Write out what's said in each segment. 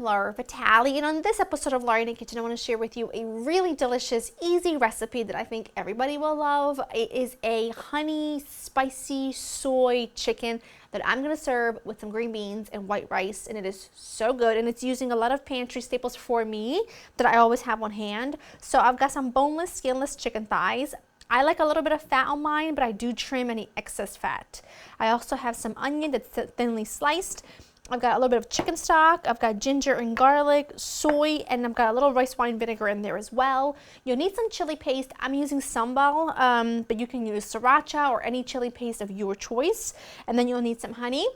Laura Vitale, and on this episode of Laura in the Kitchen, I want to share with you a really delicious, easy recipe that I think everybody will love. It is a honey, spicy soy chicken that I'm going to serve with some green beans and white rice, and it is so good, and it's using a lot of pantry staples for me that I always have on hand. So I've got some boneless, skinless chicken thighs. I like a little bit of fat on mine, but I do trim any excess fat. I also have some onion that's thinly sliced. I've got a little bit of chicken stock, I've got ginger and garlic, soy, and I've got a little rice wine vinegar in there as well. You'll need some chili paste. I'm using sambal, but you can use sriracha or any chili paste of your choice. And then you'll need some honey,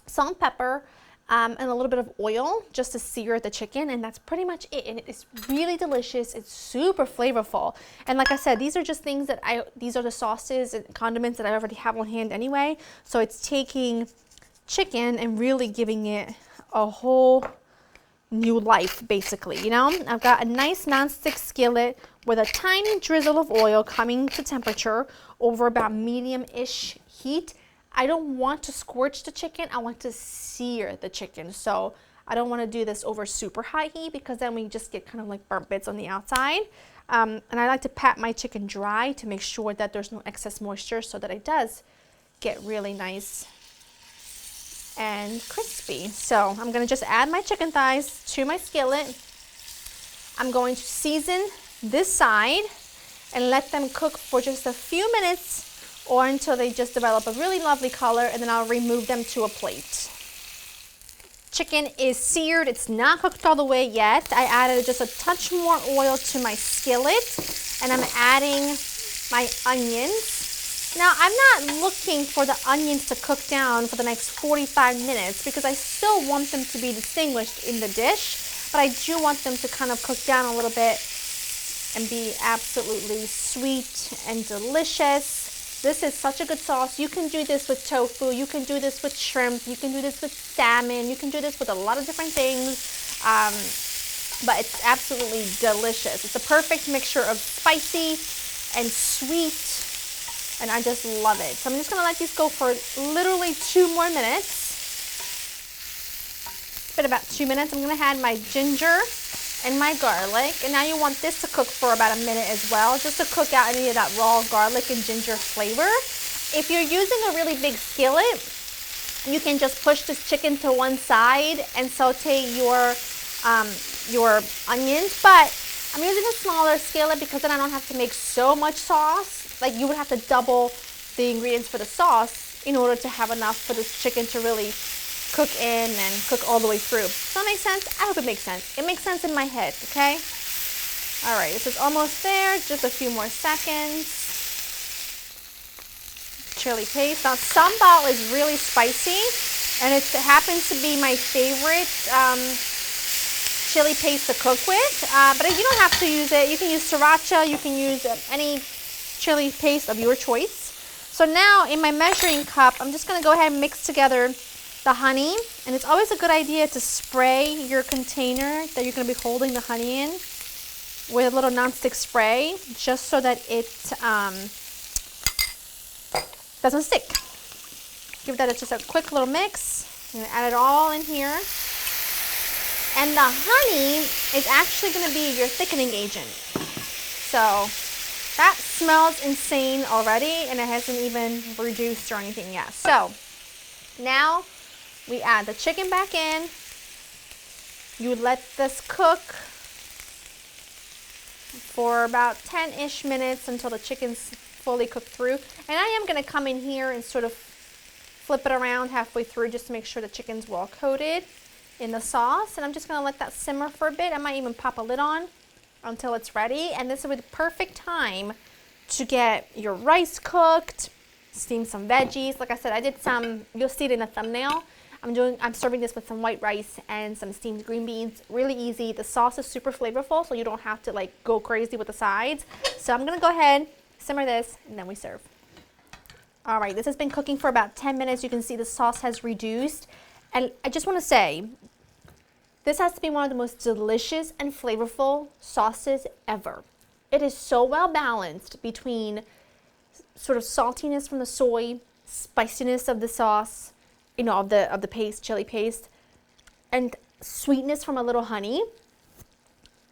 salt and pepper, and a little bit of oil just to sear the chicken, and that's pretty much it. And it's really delicious. It's super flavorful. And like I said, these are just things that these are the sauces and condiments that I already have on hand anyway. So it's taking chicken and really giving it a whole new life, basically. You know, I've got a nice nonstick skillet with a tiny drizzle of oil coming to temperature over about medium-ish heat. I don't want to scorch the chicken, I want to sear the chicken. So I don't want to do this over super high heat because then we just get kind of like burnt bits on the outside. And I like to pat my chicken dry to make sure that there's no excess moisture so that it does get really nice and crispy. So I'm going to just add my chicken thighs to my skillet. I'm going to season this side and let them cook for just a few minutes or until they just develop a really lovely color, and then I'll remove them to a plate. Chicken is seared. It's not cooked all the way yet. I added just a touch more oil to my skillet, and I'm adding my onions. Now, I'm not looking for the onions to cook down for the next 45 minutes because I still want them to be distinguished in the dish, but I do want them to kind of cook down a little bit and be absolutely sweet and delicious. This is such a good sauce. You can do this with tofu, you can do this with shrimp, you can do this with salmon, you can do this with a lot of different things, but it's absolutely delicious. It's a perfect mixture of spicy and sweet, and I just love it. So I'm just gonna let these go for literally 2 more minutes. It's been about 2 minutes. I'm gonna add my ginger and my garlic, and now you want this to cook for about a minute as well, just to cook out any of that raw garlic and ginger flavor. If you're using a really big skillet, you can just push this chicken to one side and saute your onions, but I'm using a smaller skillet because then I don't have to make so much sauce. Like, you would have to double the ingredients for the sauce in order to have enough for this chicken to really cook in and cook all the way through. Does that make sense? I hope it makes sense. It makes sense in my head, okay? All right, this is almost there. Just a few more seconds. Chili paste. Now, sambal is really spicy, and it happens to be my favorite chili paste to cook with, but you don't have to use it. You can use sriracha. You can use any chili paste of your choice. So now, in my measuring cup, I'm just going to go ahead and mix together the honey, and it's always a good idea to spray your container that you're going to be holding the honey in with a little nonstick spray, just so that it doesn't stick. Give that just a quick little mix. I'm going to add it all in here. And the honey is actually going to be your thickening agent. So that smells insane already, and it hasn't even reduced or anything yet. So now we add the chicken back in. You let this cook for about 10-ish minutes until the chicken's fully cooked through. And I am going to come in here and sort of flip it around halfway through just to make sure the chicken's well coated in the sauce. And I'm just going to let that simmer for a bit. I might even pop a lid on until it's ready. And this is the perfect time to get your rice cooked, steam some veggies. Like I said, I did some, you'll see it in the thumbnail. I'm serving this with some white rice and some steamed green beans. Really easy. The sauce is super flavorful, so you don't have to like go crazy with the sides. So I'm gonna go ahead, simmer this, and then we serve. All right, this has been cooking for about 10 minutes. You can see the sauce has reduced. And I just wanna say, this has to be one of the most delicious and flavorful sauces ever. It is so well balanced between sort of saltiness from the soy, spiciness of the sauce, you know, of the paste, chili paste, and sweetness from a little honey.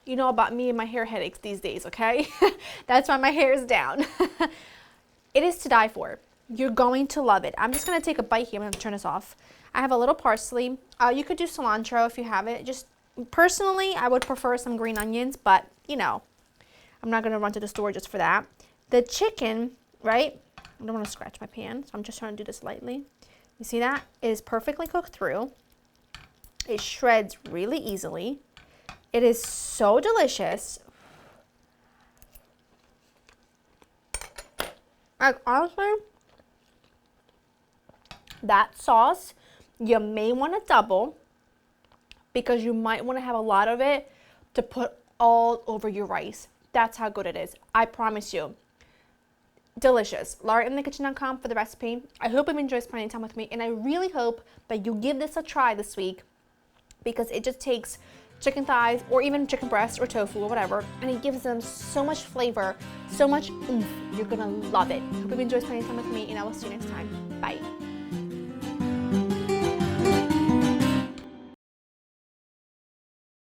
You know about me and my hair headaches these days, okay? That's why my hair is down. It is to die for. You're going to love it. I'm just gonna take a bite here. I'm gonna turn this off. I have a little parsley. You could do cilantro if you have it. Just personally, I would prefer some green onions, but you know, I'm not gonna run to the store just for that. The chicken, right? I don't wanna scratch my pan, so I'm just trying to do this lightly. You see that? It is perfectly cooked through. It shreds really easily. It is so delicious. Like, honestly, that sauce, you may want to double because you might want to have a lot of it to put all over your rice. That's how good it is. I promise you. Delicious. LauraInTheKitchen.com for the recipe. I hope you've enjoyed spending time with me, and I really hope that you give this a try this week because it just takes chicken thighs or even chicken breast or tofu or whatever, and it gives them so much flavor, so much oomph. You're gonna love it. Hope you've enjoyed spending time with me, and I will see you next time. Bye.